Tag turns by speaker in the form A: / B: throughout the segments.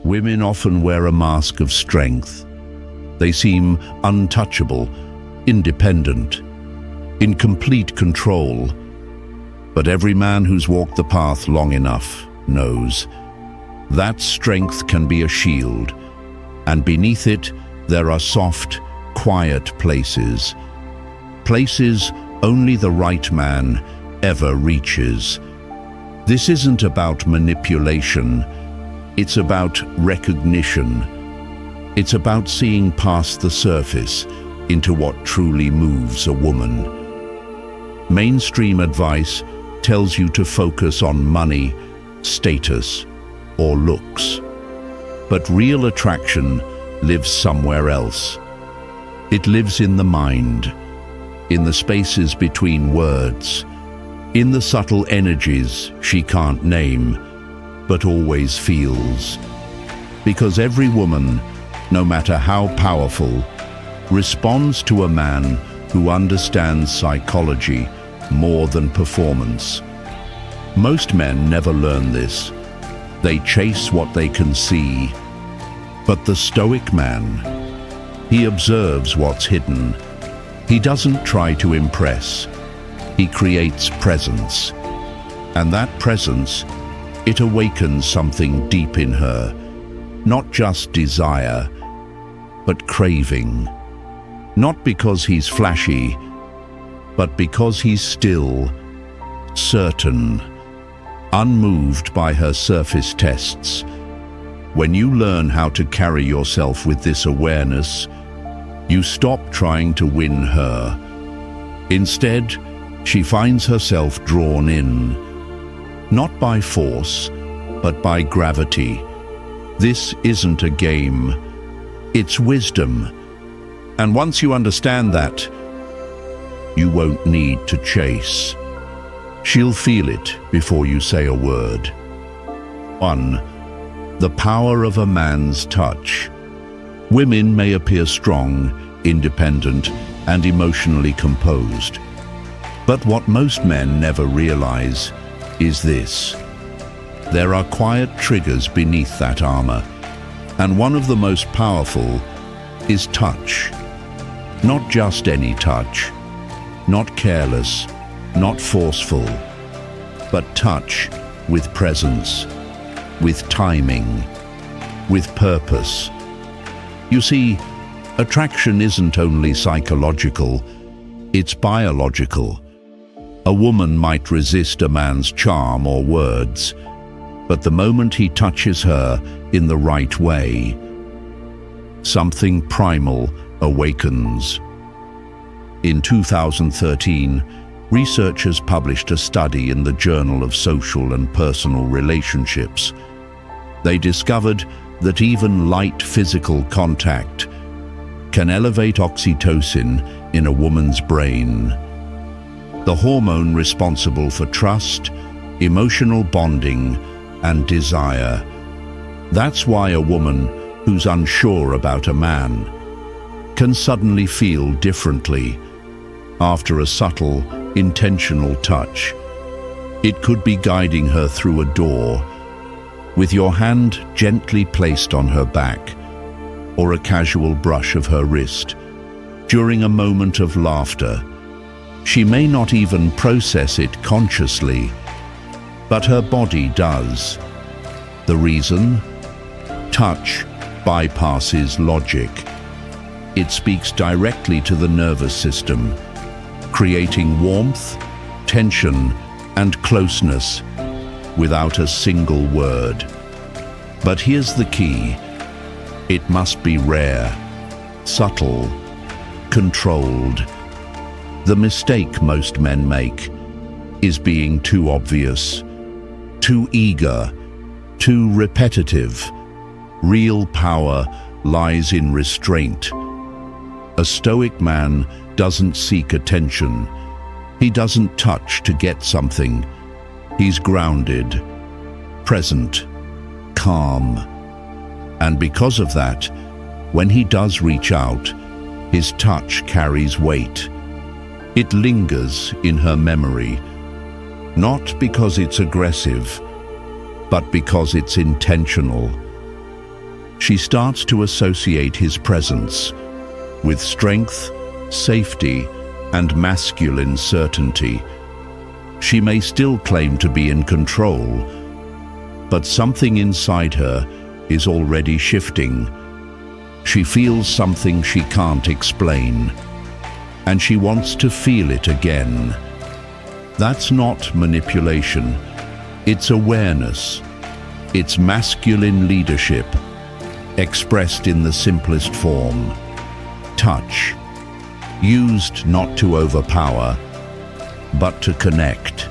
A: Women often wear a mask of strength. They seem untouchable, independent, in complete control. But every man who's walked the path long enough knows that strength can be a shield, and beneath it there are soft, quiet places. Places only the right man ever reaches. This isn't about manipulation. It's about recognition. It's about seeing past the surface into what truly moves a woman. Mainstream advice tells you to focus on money, status, or looks. But real attraction lives somewhere else. It lives in the mind, in the spaces between words, in the subtle energies she can't name, but always feels. Because every woman, no matter how powerful, responds to a man who understands psychology more than performance. Most men never learn this. They chase what they can see. But the Stoic man, he observes what's hidden. He doesn't try to impress. He creates presence. And that presence, it awakens something deep in her. Not just desire, but craving. Not because he's flashy, but because he's still, certain, unmoved by her surface tests. When you learn how to carry yourself with this awareness, you stop trying to win her. Instead, she finds herself drawn in, not by force, but by gravity. This isn't a game, it's wisdom. And once you understand that, you won't need to chase. She'll feel it before you say a word. 1. The power of a man's touch. Women may appear strong, independent, and emotionally composed. But what most men never realize is this. There are quiet triggers beneath that armor, and one of the most powerful is touch. Not just any touch, not careless, not forceful, but touch with presence, with timing, with purpose. You see, attraction isn't only psychological, it's biological. A woman might resist a man's charm or words, but the moment he touches her in the right way, something primal awakens. In 2013, researchers published a study in the Journal of Social and Personal Relationships. They discovered that even light physical contact can elevate oxytocin in a woman's brain, the hormone responsible for trust, emotional bonding, and desire. That's why a woman who's unsure about a man can suddenly feel differently after a subtle, intentional touch. It could be guiding her through a door, with your hand gently placed on her back, or a casual brush of her wrist, during a moment of laughter. She may not even process it consciously, but her body does. The reason? Touch bypasses logic. It speaks directly to the nervous system, creating warmth, tension, and closeness without a single word. But here's the key. It must be rare, subtle, controlled. The mistake most men make is being too obvious, too eager, too repetitive. Real power lies in restraint. A Stoic man doesn't seek attention. He doesn't touch to get something. He's grounded, present, calm. And because of that, when he does reach out, his touch carries weight. It lingers in her memory, not because it's aggressive, but because it's intentional. She starts to associate his presence with strength, safety, and masculine certainty. She may still claim to be in control, but something inside her is already shifting. She feels something she can't explain, and she wants to feel it again. That's not manipulation, it's awareness. It's masculine leadership, expressed in the simplest form. Touch, used not to overpower, but to connect.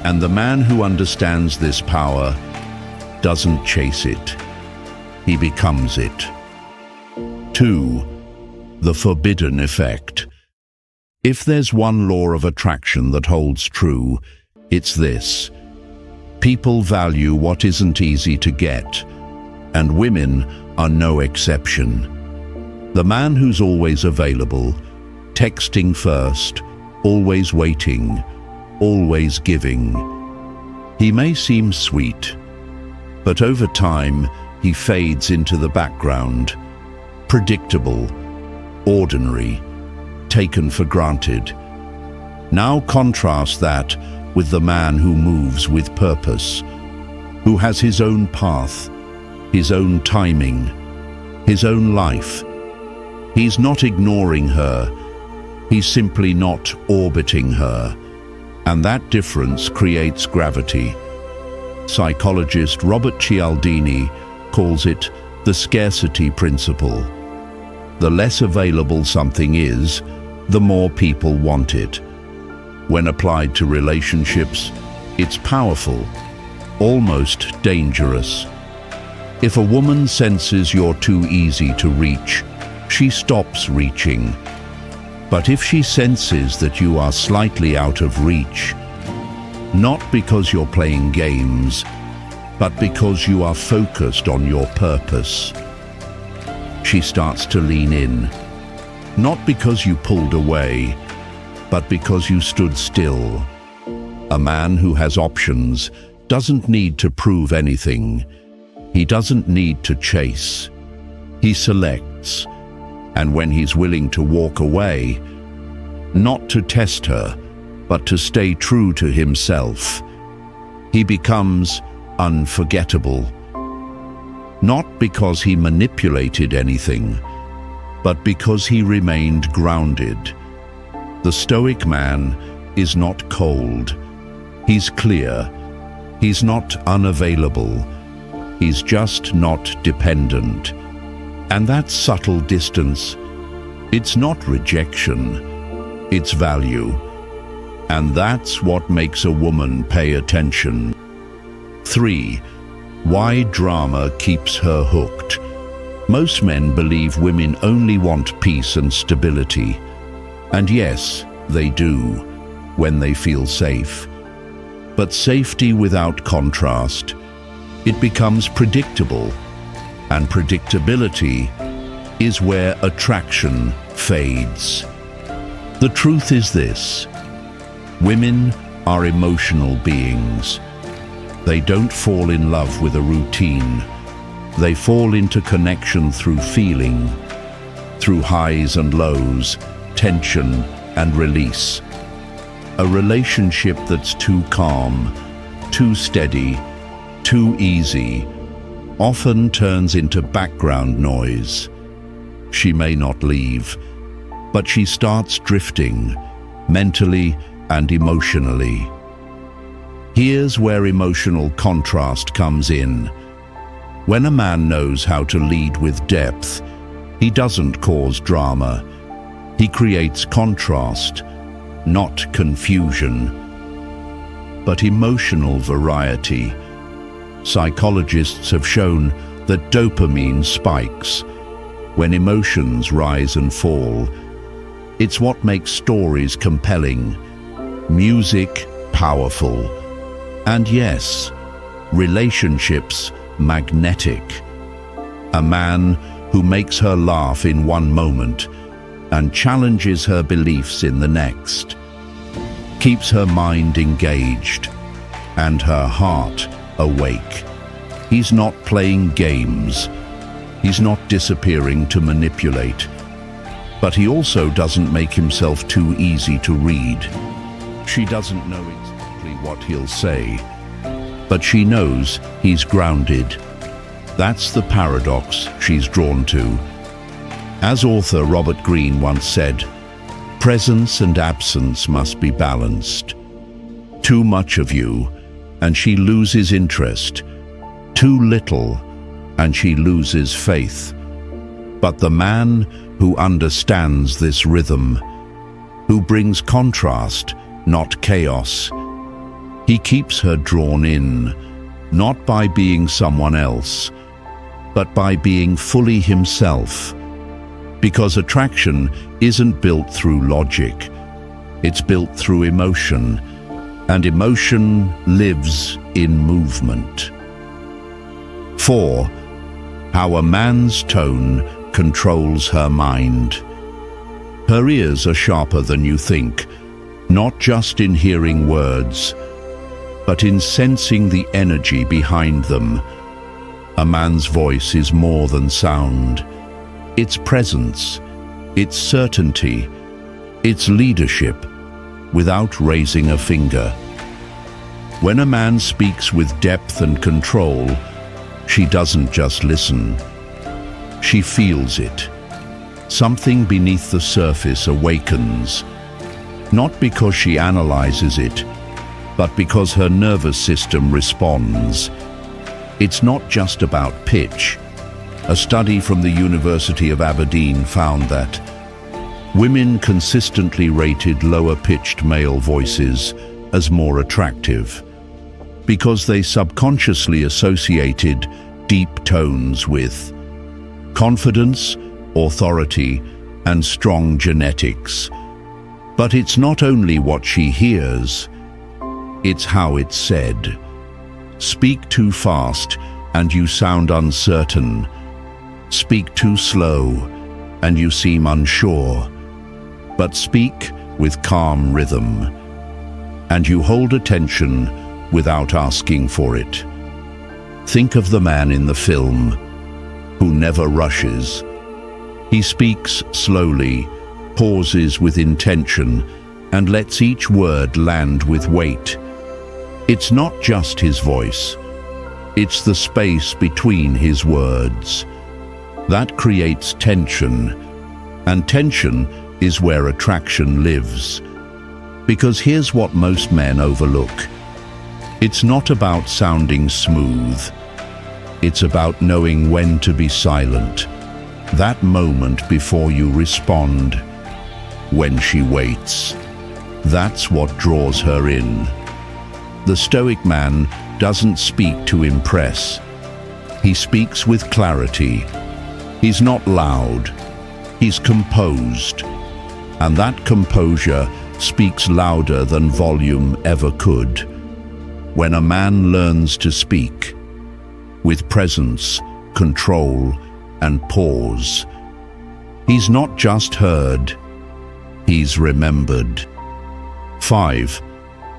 A: And the man who understands this power doesn't chase it, he becomes it. 2. The forbidden effect. If there's one law of attraction that holds true, it's this: people value what isn't easy to get, and women are no exception. The man who's always available, texting first, always waiting, always giving. He may seem sweet, but over time he fades into the background, predictable, ordinary, taken for granted. Now contrast that with the man who moves with purpose, who has his own path, his own timing, his own life. He's not ignoring her, he's simply not orbiting her, and that difference creates gravity. Psychologist Robert Cialdini calls it the scarcity principle. The less available something is, the more people want it. When applied to relationships, it's powerful, almost dangerous. If a woman senses you're too easy to reach, she stops reaching. But if she senses that you are slightly out of reach, not because you're playing games, but because you are focused on your purpose, she starts to lean in. Not because you pulled away, but because you stood still. A man who has options doesn't need to prove anything. He doesn't need to chase. He selects. And when he's willing to walk away, not to test her, but to stay true to himself, he becomes unforgettable. Not because he manipulated anything, but because he remained grounded. The Stoic man is not cold. He's clear. He's not unavailable. He's just not dependent. And that subtle distance, it's not rejection, it's value. And that's what makes a woman pay attention. 3. Why drama keeps her hooked. Most men believe women only want peace and stability. And yes, they do, when they feel safe. But safety without contrast, it becomes predictable. And predictability is where attraction fades. The truth is this: women are emotional beings. They don't fall in love with a routine. They fall into connection through feeling, through highs and lows, tension and release. A relationship that's too calm, too steady, too easy, often turns into background noise. She may not leave, but she starts drifting, mentally and emotionally. Here's where emotional contrast comes in. When a man knows how to lead with depth, he doesn't cause drama. He creates contrast, not confusion, but emotional variety. Psychologists have shown that dopamine spikes when emotions rise and fall. It's what makes stories compelling, music powerful, and yes, relationships magnetic. A man who makes her laugh in one moment and challenges her beliefs in the next, keeps her mind engaged and her heart awake. He's not playing games. He's not disappearing to manipulate, but he also doesn't make himself too easy to read. She doesn't know exactly what he'll say, but she knows he's grounded. That's the paradox she's drawn to. As author Robert Greene once said, presence and absence must be balanced. Too much of you, and she loses interest. Too little, and she loses faith. But the man who understands this rhythm, who brings contrast, not chaos, he keeps her drawn in, not by being someone else, but by being fully himself. Because attraction isn't built through logic, it's built through emotion, and emotion lives in movement. 4. How a man's tone controls her mind. Her ears are sharper than you think, not just in hearing words, but in sensing the energy behind them. A man's voice is more than sound. It's presence, it's certainty, it's leadership, without raising a finger. When a man speaks with depth and control, she doesn't just listen. She feels it. Something beneath the surface awakens, not because she analyzes it, but because her nervous system responds. It's not just about pitch. A study from the University of Aberdeen found that women consistently rated lower-pitched male voices as more attractive because they subconsciously associated deep tones with confidence, authority, and strong genetics. But it's not only what she hears, it's how it's said. Speak too fast and you sound uncertain. Speak too slow and you seem unsure. But speak with calm rhythm, and you hold attention without asking for it. Think of the man in the film who never rushes. He speaks slowly, pauses with intention, and lets each word land with weight. It's not just his voice, it's the space between his words. That creates tension, and tension is where attraction lives. Because here's what most men overlook. It's not about sounding smooth. It's about knowing when to be silent. That moment before you respond, when she waits. That's what draws her in. The Stoic man doesn't speak to impress. He speaks with clarity. He's not loud. He's composed. And that composure speaks louder than volume ever could. When a man learns to speak with presence, control, and pause, he's not just heard, he's remembered. 5.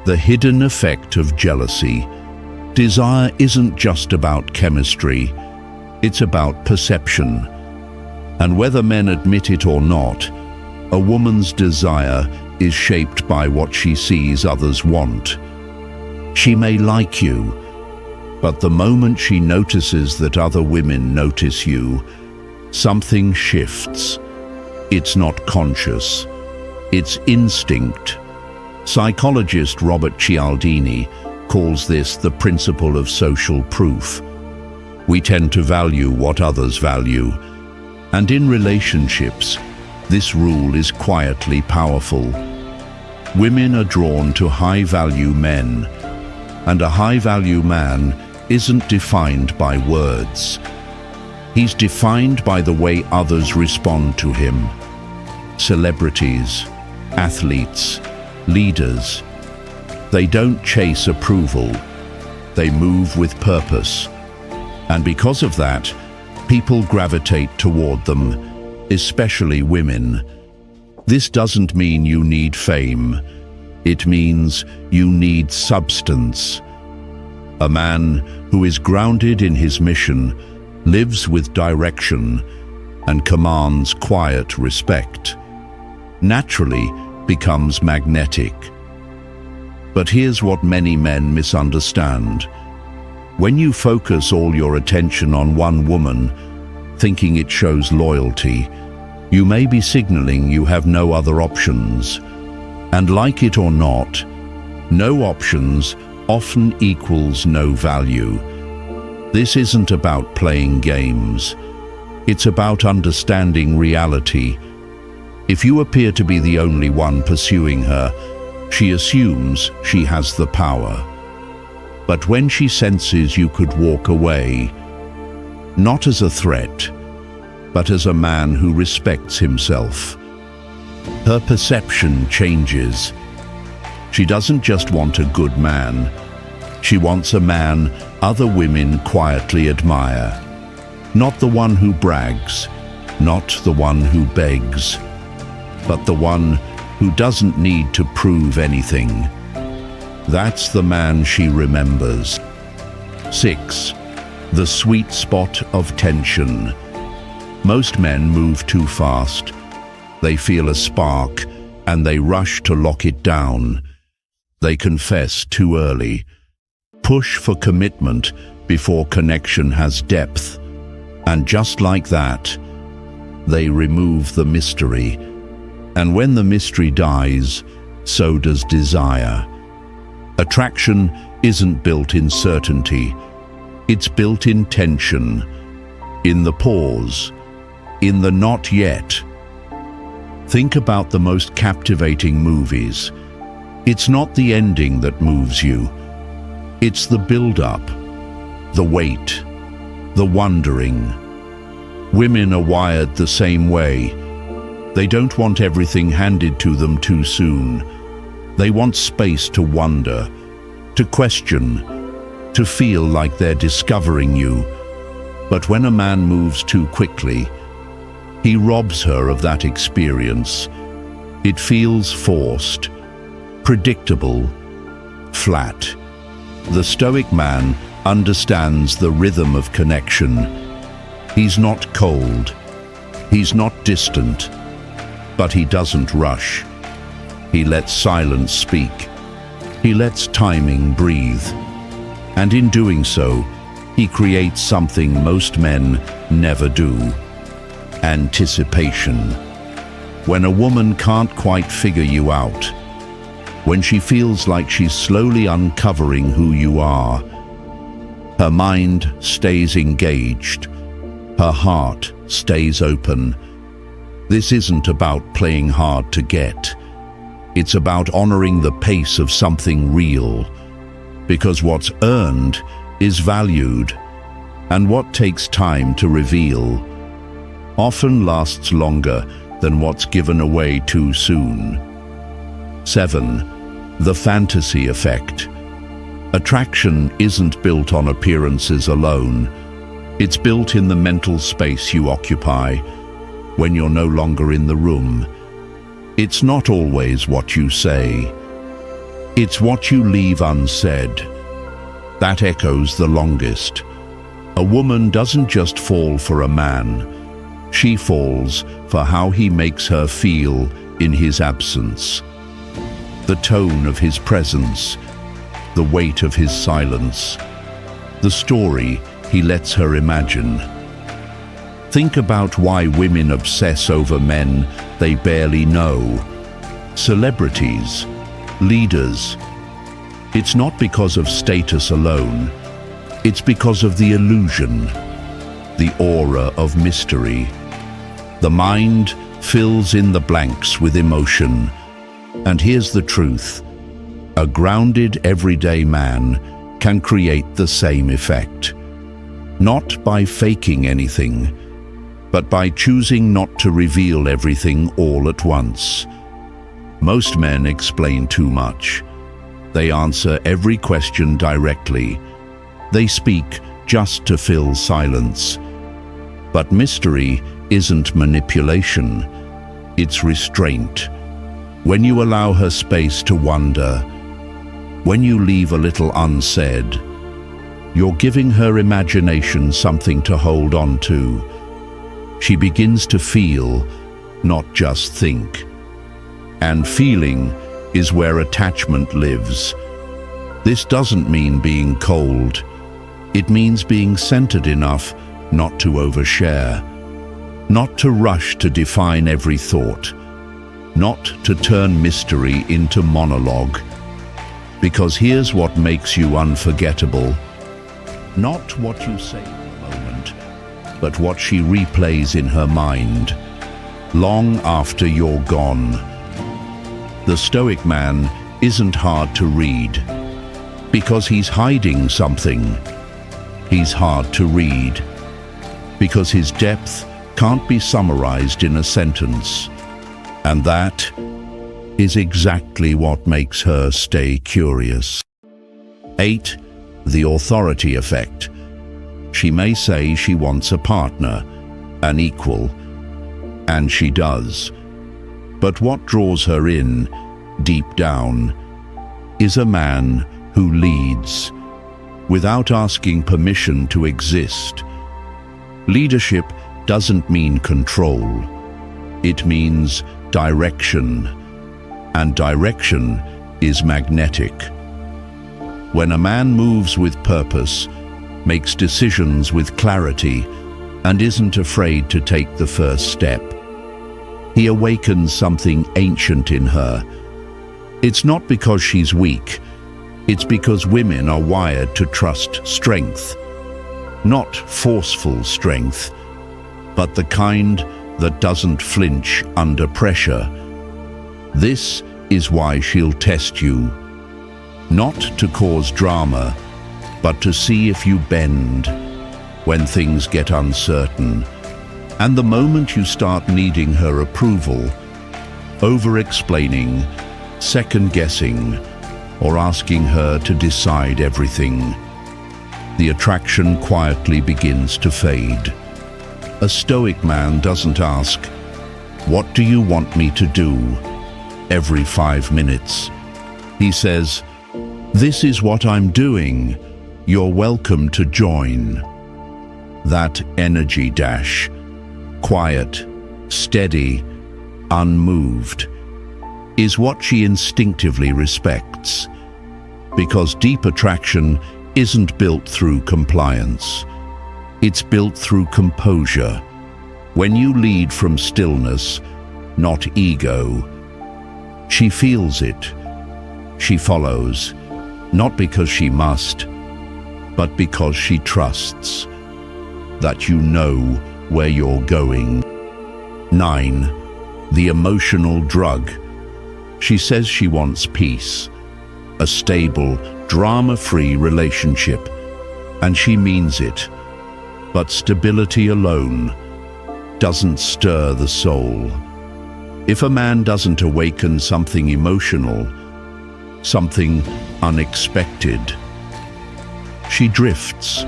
A: The hidden effect of jealousy. Desire isn't just about chemistry, it's about perception. And whether men admit it or not, a woman's desire is shaped by what she sees others want. She may like you, but the moment she notices that other women notice you, something shifts. It's not conscious, it's instinct. Psychologist Robert Cialdini calls this the principle of social proof. We tend to value what others value, and in relationships, this rule is quietly powerful. Women are drawn to high-value men, and a high-value man isn't defined by words. He's defined by the way others respond to him. Celebrities, athletes, leaders, they don't chase approval. They move with purpose. And because of that, people gravitate toward them, especially women. This doesn't mean you need fame. It means you need substance. A man who is grounded in his mission lives with direction, and commands quiet respect, naturally becomes magnetic. But here's what many men misunderstand. When you focus all your attention on one woman, thinking it shows loyalty, you may be signaling you have no other options. And like it or not, no options often equals no value. This isn't about playing games. It's about understanding reality. If you appear to be the only one pursuing her, she assumes she has the power. But when she senses you could walk away, not as a threat, but as a man who respects himself, her perception changes. She doesn't just want a good man. She wants a man other women quietly admire. Not the one who brags, not the one who begs, but the one who doesn't need to prove anything. That's the man she remembers. 6. The sweet spot of tension. Most men move too fast. They feel a spark and they rush to lock it down. They confess too early. Push for commitment before connection has depth. And just like that, they remove the mystery. And when the mystery dies, so does desire. Attraction isn't built in certainty. It's built in tension, in the pause, in the not yet. Think about the most captivating movies. It's not the ending that moves you. It's the build-up, the wait, the wondering. Women are wired the same way. They don't want everything handed to them too soon. They want space to wonder, to question, to feel like they're discovering you. But when a man moves too quickly, he robs her of that experience. It feels forced, predictable, flat. The Stoic man understands the rhythm of connection. He's not cold, he's not distant, but he doesn't rush. He lets silence speak. He lets timing breathe. And in doing so, he creates something most men never do: anticipation. When a woman can't quite figure you out, when she feels like she's slowly uncovering who you are, her mind stays engaged, her heart stays open. This isn't about playing hard to get. It's about honoring the pace of something real, because what's earned is valued, and what takes time to reveal often lasts longer than what's given away too soon. 7. The fantasy effect. Attraction isn't built on appearances alone. It's built in the mental space you occupy when you're no longer in the room. It's not always what you say. It's what you leave unsaid. That echoes the longest. A woman doesn't just fall for a man. She falls for how he makes her feel in his absence. The tone of his presence, the weight of his silence, the story he lets her imagine. Think about why women obsess over men they barely know. Celebrities, leaders. It's not because of status alone. It's because of the illusion, the aura of mystery. The mind fills in the blanks with emotion. And here's the truth: a grounded, everyday man can create the same effect. Not by faking anything, but by choosing not to reveal everything all at once. Most men explain too much. They answer every question directly. They speak just to fill silence. But mystery isn't manipulation, it's restraint. When you allow her space to wonder, when you leave a little unsaid, You're giving her imagination something to hold on to. She begins to feel, not just think. And feeling is where attachment lives. This doesn't mean being cold. It means being centered enough not to overshare, not to rush to define every thought, not to turn mystery into monologue. Because here's what makes you unforgettable. Not what you say in the moment, but what she replays in her mind, long after you're gone. The Stoic man isn't hard to read, because he's hiding something. He's hard to read, because his depth can't be summarized in a sentence. And that is exactly what makes her stay curious. 8. The authority effect. She may say she wants a partner, an equal, and she does. But what draws her in, deep down, is a man who leads, without asking permission to exist. Leadership doesn't mean control. It means direction, and direction is magnetic. When a man moves with purpose, makes decisions with clarity, and isn't afraid to take the first step, he awakens something ancient in her. It's not because she's weak, it's because women are wired to trust strength. Not forceful strength, but the kind that doesn't flinch under pressure. This is why she'll test you. Not to cause drama, but to see if you bend when things get uncertain. And the moment you start needing her approval, over-explaining, second-guessing, or asking her to decide everything, the attraction quietly begins to fade. A Stoic man doesn't ask, "What do you want me to do?" every 5 minutes. He says, "This is what I'm doing. You're welcome to join." That energy dash, quiet, steady, unmoved, is what she instinctively respects. Because deep attraction isn't built through compliance. It's built through composure. When you lead from stillness, not ego, she feels it. She follows, not because she must, but because she trusts that you know where you're going. 9. The emotional drug. She says she wants peace, a stable, drama-free relationship, and she means it. But stability alone doesn't stir the soul. If a man doesn't awaken something emotional, something unexpected, she drifts.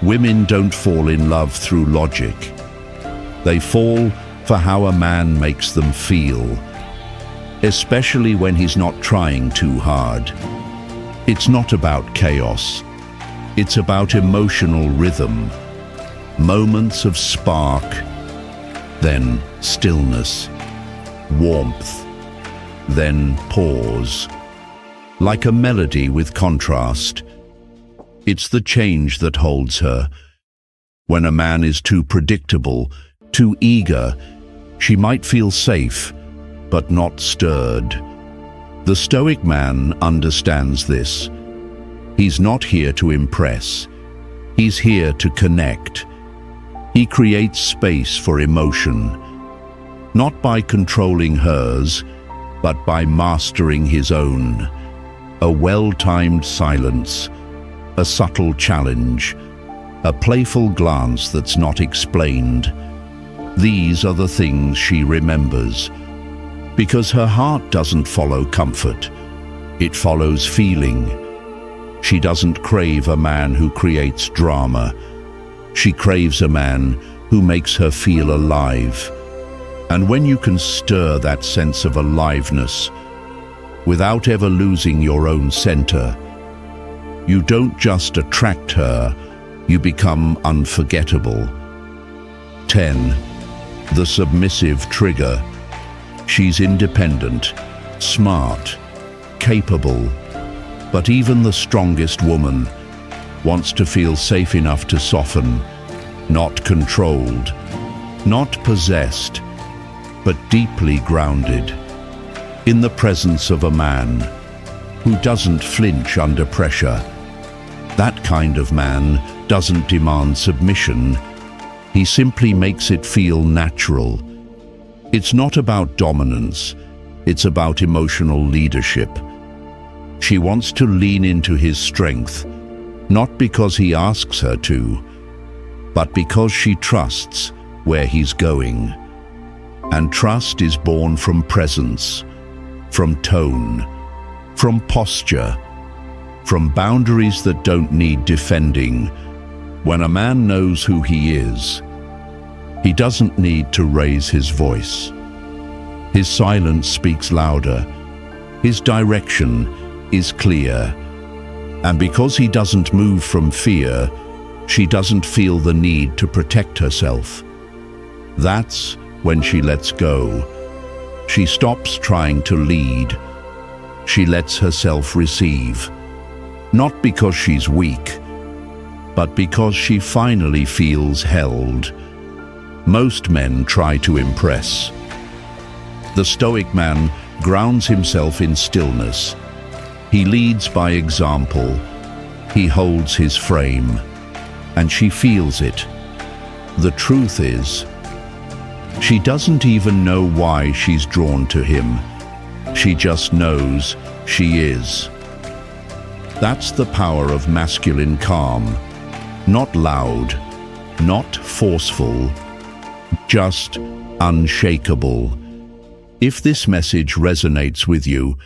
A: Women don't fall in love through logic. They fall for how a man makes them feel, especially when he's not trying too hard. It's not about chaos. It's about emotional rhythm. Moments of spark, then stillness, warmth, then pause. Like a melody with contrast. It's the change that holds her. When a man is too predictable, too eager, she might feel safe, but not stirred. The Stoic man understands this. He's not here to impress. He's here to connect. He creates space for emotion, not by controlling hers, but by mastering his own. A well-timed silence, a subtle challenge, a playful glance that's not explained. These are the things she remembers, because her heart doesn't follow comfort. It follows feeling. She doesn't crave a man who creates drama. She craves a man who makes her feel alive. And when you can stir that sense of aliveness without ever losing your own center, You don't just attract her, you become unforgettable. 10. The submissive trigger. She's independent, smart, capable, but even the strongest woman wants to feel safe enough to soften, not controlled, not possessed, but deeply grounded, in the presence of a man who doesn't flinch under pressure. That kind of man doesn't demand submission. He simply makes it feel natural. It's not about dominance, it's about emotional leadership. She wants to lean into his strength, not because he asks her to, but because she trusts where he's going. And trust is born from presence, from tone, from posture, from boundaries that don't need defending. When a man knows who he is, he doesn't need to raise his voice. His silence speaks louder. His direction is clear. And because he doesn't move from fear, she doesn't feel the need to protect herself. That's when she lets go. She stops trying to lead. She lets herself receive. Not because she's weak, but because she finally feels held. Most men try to impress. The Stoic man grounds himself in stillness. He leads by example. He holds his frame, and she feels it. The truth is, she doesn't even know why she's drawn to him. She just knows she is. That's the power of masculine calm. Not loud, not forceful, just unshakable. If this message resonates with you,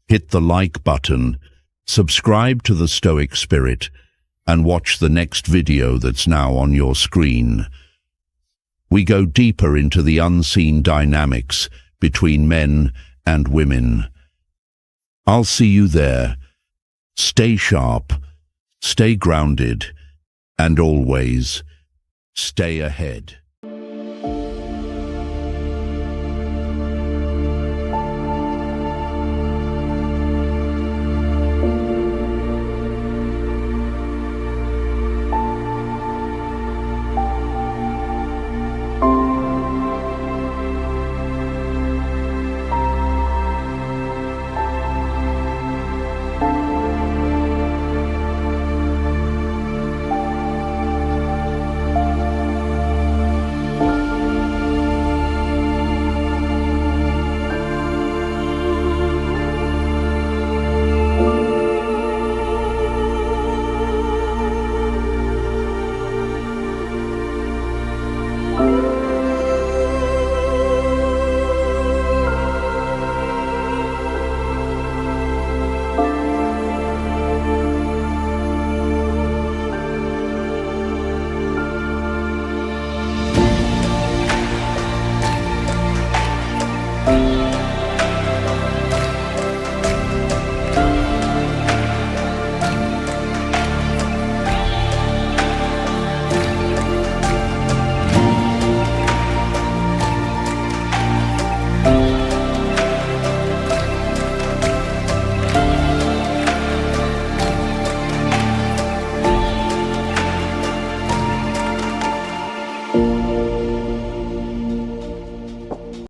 A: hit the like button, subscribe to the Stoic Spirit, and watch the next video that's now on your screen. We go deeper into the unseen dynamics between men and women. I'll see you there. Stay sharp, stay grounded, and always stay ahead.